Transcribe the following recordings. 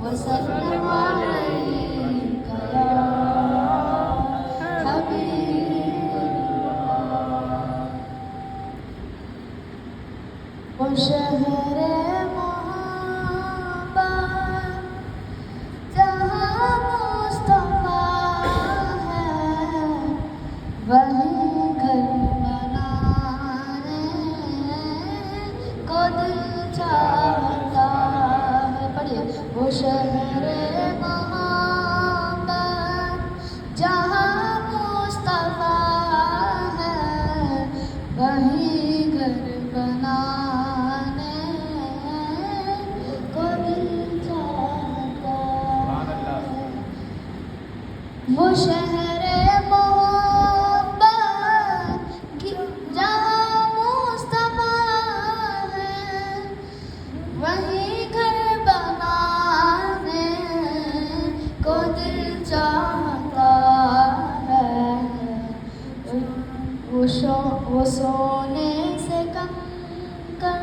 وسلم عليك يا حبيب الله. وہ شہر محبت جہاں مصطفیٰ ہے وہیں گھر بنانے کو دل چاہتا ہے. پڑھیے. وہ شہر محبت جہاں مصطفیٰ ہے وہیں گھر بنانے کو دل چاہتا ہے. وہ شہر محبت جہاں مصطفیٰ ہے وہیں گھر بنانے کو دل چاہتا ہے. وہ سونے سے کم کر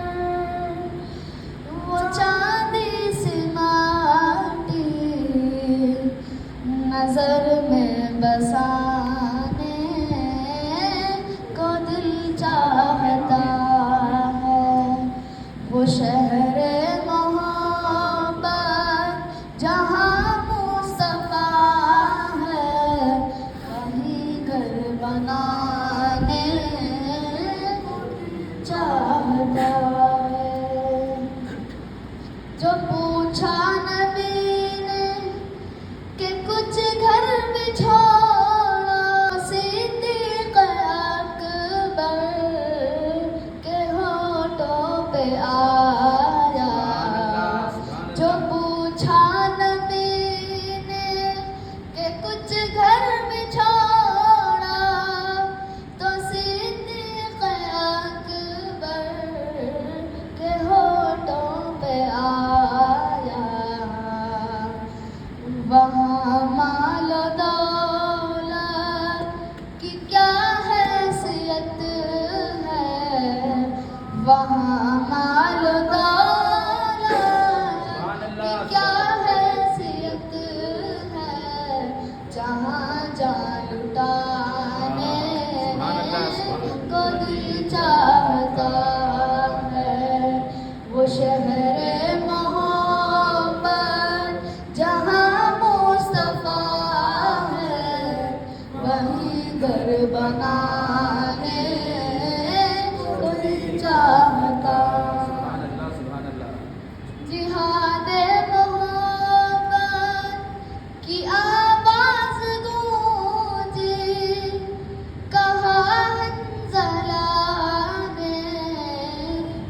وہ چاندی سی ماٹی نظر میں بسانے کو دل چاہتا ہے. وہ شہر محبت جہاں مصطفیٰ ہے وہیں گھر بنانے چاہتا ہے. جو پوچھا نبی نے کہ کچھ گھر بھی چھوڑا صدیق اکبر کے ہونٹوں پہ آیا. جو پوچھا نبی نے کہ کچھ گھر بھی چھوڑا تو صدیق اکبر کے ہونٹوں پہ آیا. وہاں مال و دولت کی کیا حیثیت ہے وہاں مال و دولت کی کیا حیثیت ہے جہاں جان لٹانے کو دل چاہتا ہے. وہ شہر محبت جہاں مصطفیٰ ہے وہیں گھر بنانے کو دل چاہتا. جہاد محبت کی آواز گونجی کہا حنظلہ نے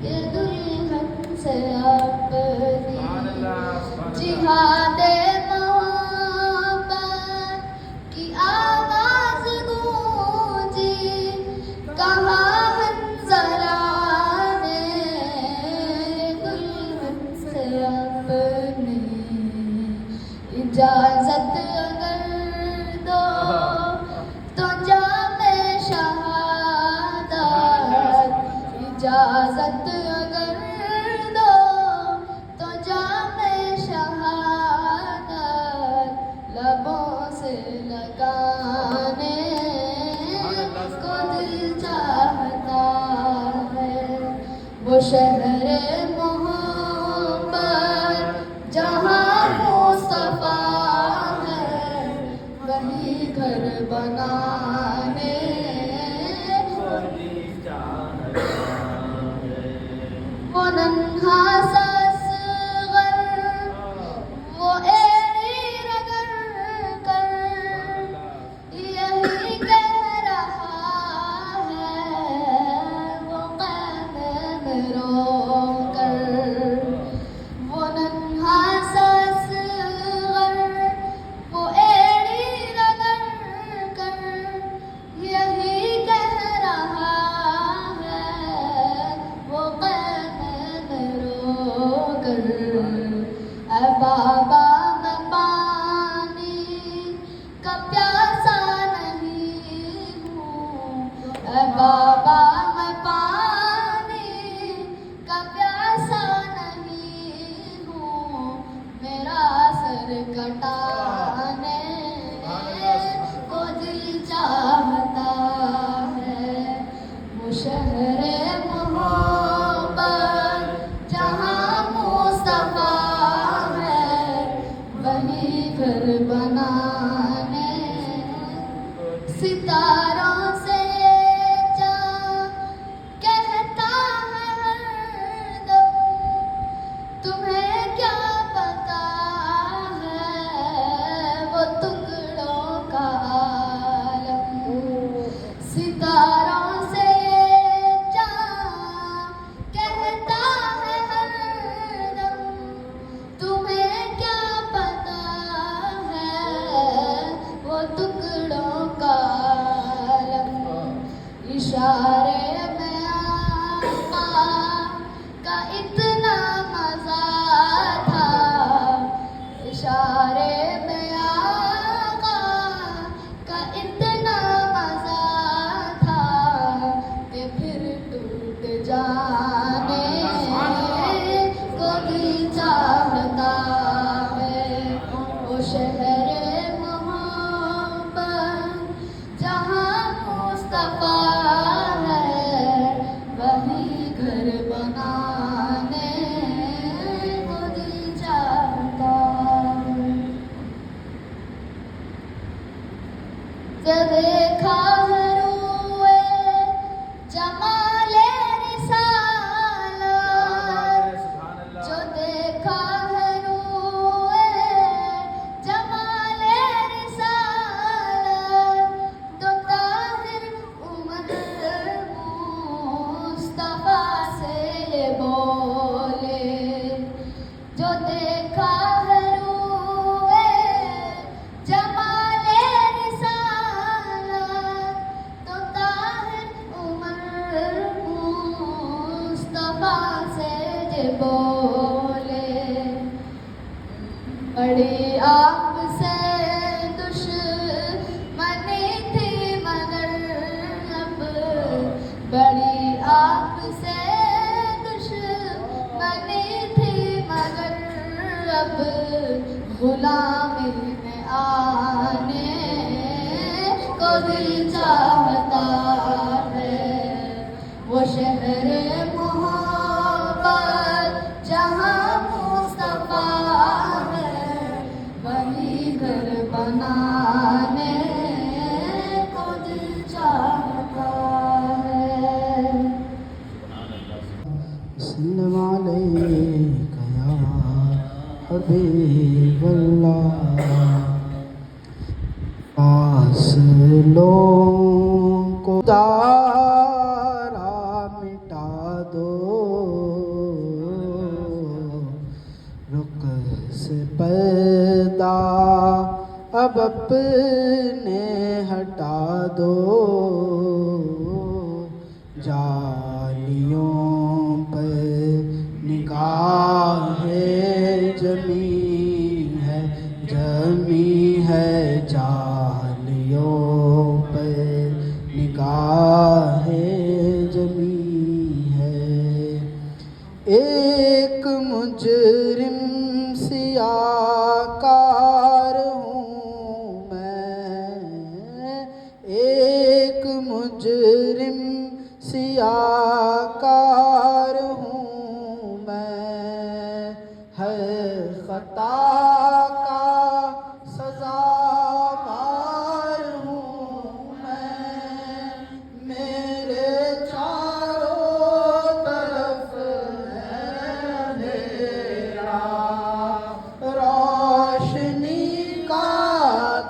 یہ دلہن سے اپنی. جہاد محبت کی آواز گونجی کہا حنظلہ نے یہ دلہن سے اپنی. اجازت اگر دو تو جام شہادت. اجازت اگر دو تو جام شہادت لبوں سے لگانے کو دل چاہتا ہے. وہ شہر محبت جہاں مصطفیٰ ہے وہیں گھر بنانے کو دل چاہتا ہے. وہ ننھا سا اصغر وہ ایڑی رگڑ کر یہی کہہ رہا ہے وہ خیمے میں رو کر. وہ ننھا سا اصغر وہ ایڑی رگڑ کر لٹانے کو دل چاہتا ہے، وہ شہر محبت جہاں مصطفیٰ ہے، وہی گھر بنانے ستاروں سے چاند کہتا ہے ہر دم، تمہیں کیا پتا ہے وہ ٹکڑوں کا عالم، ستاروں سے چاند کہتا ہے ہر دم، تمہیں کیا پتا ہے وہ ٹکڑوں کا عالم، اشارے میں آقا کا اتنا مزہ تھا، اشارے میں آقا کا اتنا مزہ تھا کہ پھر ٹوٹ جانے کو دل چاہتا ہے، وہ شہر محبت جہاں مصطفیٰ ہے، وہی گھر بنانے کو دل چاہتا ہے۔ جو دیکھا ہے روئے جمال رسالت، جو دیکھا ہے روئے جمال رسالت، تو طاہر عمر مصطفیٰ سے یہ بولے، جو دیکھا ہے روئے جمال رسالت، تو طاہر عمر مصطفیٰ سے یہ بولے، بڑی آپ سے دشمنی تھی مگر اب، بڑی آپ سے دشمنی تھی مگر اب، غلامی میں آنے کو دل چاہتا ہے، وہ شہر محبت جہاں مصطفیٰ ہے، وہی گھر بنانے کو دل چاہتا ہے۔ سلم علیک یا حبیب اللہ، فاصلوں کو تارا مٹا دو، رخ سے پردہ اب اپنے ہٹا دو، جالیوں پر نگاہ جمی ہے، جمی ہے، جالیوں پر نگاہ جمی ہے، ایک مجرم سیاکار ہوں میں، ایک مجرم سیاکار ہوں میں، ہر خطا کا سزاوار ہوں میں، میرے چاروں طرف ہے اندھیرا، روشنی کا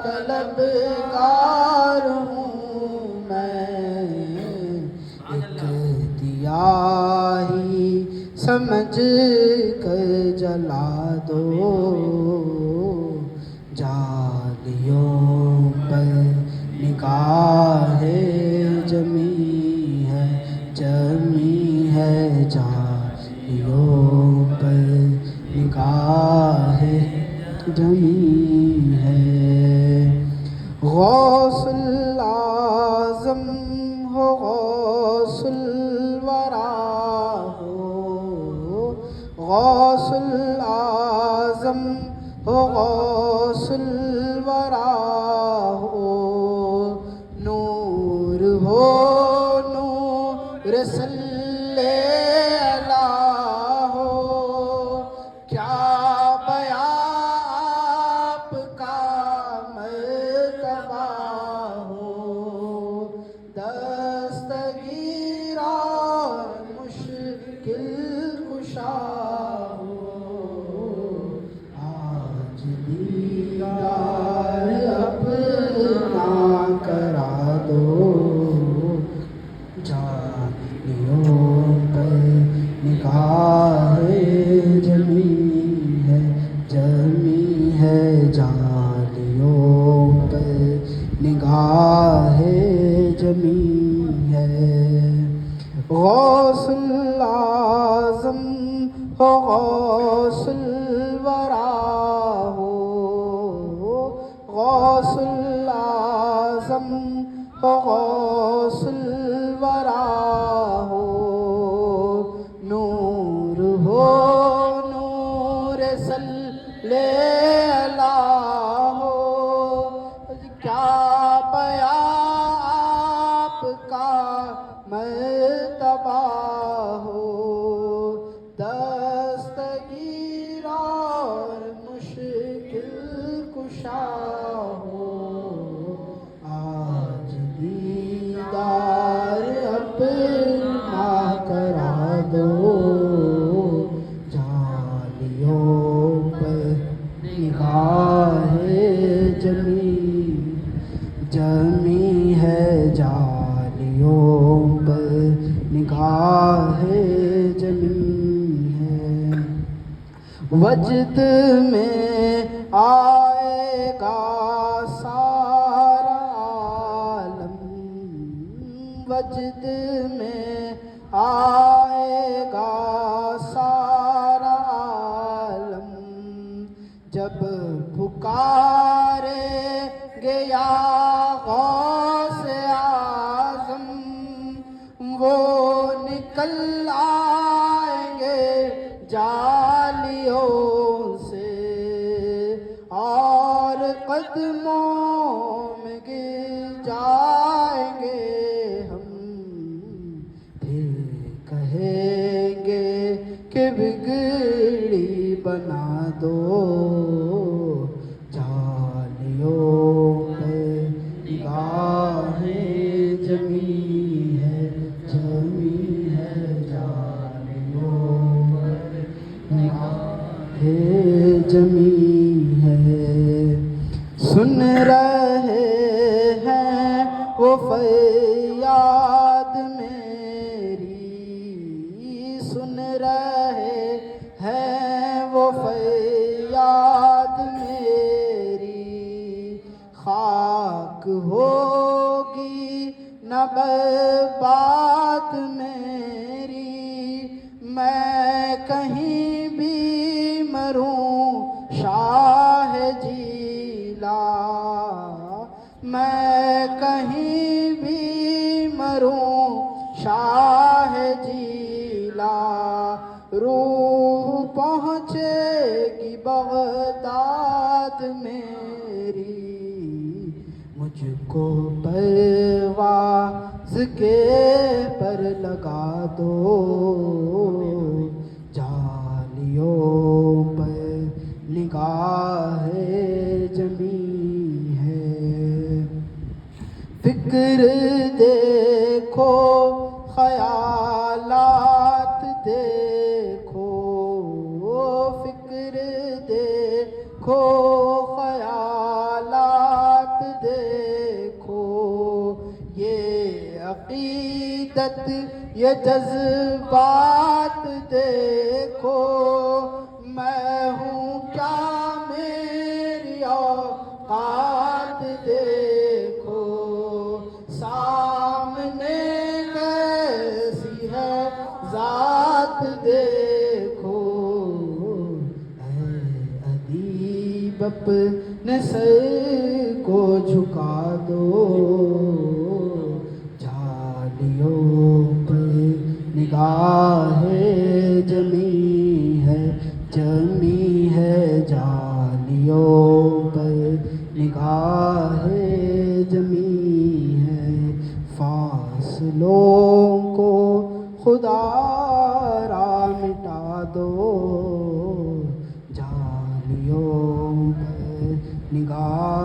طلبگار ہوں میں، ایک دیا ہی سمجھ کر جلا دو، جالیوں پر نگاہ جمی ہے، جمی ہے، جالیوں پر نگاہ جمی ہے، غوث العظم ہو، غوث الورا ہو، غوث العظم ہو غوث الورا ہو نور ہو نور صلی اللہ ہو کیا بیان آپ کا مرتبہ ہو دستگیر اور مشکل کشا ہو آج دیدار اپنا کرا دو جانیوں پر نگاہ جمی ہے جانیوں پر نگاہ جمی ہے غوث العظم ہو غوث الورا ہو غوث العظم ہو غوث الورا ہو نور صلی اللہ ہو کیا بیان آپ کا مرتبہ ہو دستگیر اور مشکل کشا ہو آج دیدار اپنا کرا دو جانیوں پر نگاہ جمی ہے جانیوں پر نگاہ جمی ہے وجد میں آئے گا سارا عالم وجد میں آئے گا سارا عالم جب پکارے گے یا غوث اعظم وہ نکل آئیں گے جالیوں سے اور قدموں میں گر جائیں گے ہم پھر کہیں گے کہ بگڑی بنا دو جالیوں پہ نگاہ جمی ہے جالیوں پر نگاہ جمی ہے سن رہے ہیں وہ فریاد میری سن رہے ہیں وہ فریاد میری خاک ہوگی نہ برباد میری میں کہیں بھی مروں شاہ جیلا میں کہیں بھی مروں شاہ جیلا روح پہنچے گی بغداد میری مجھ کو پرواز کے پر لگا دو جالیوں پر نگاہ جمی ہے فکر دیکھو خیالات دیکھو فکر دیکھو خیالات دیکھو یہ عقیدت یہ جذبات دیکھو میں ہوں کیا میری اوقات دیکھو سامنے کیسی ہے ذات دیکھو اے ادیب اپنے سر کو جھکا دو جالیوں پر نگاہ جمی ہے جالیوں جالیوں پر نگاہ جمی ہے، فاصلوں کو خدا را مٹا دو، جالیوں پر نگاہ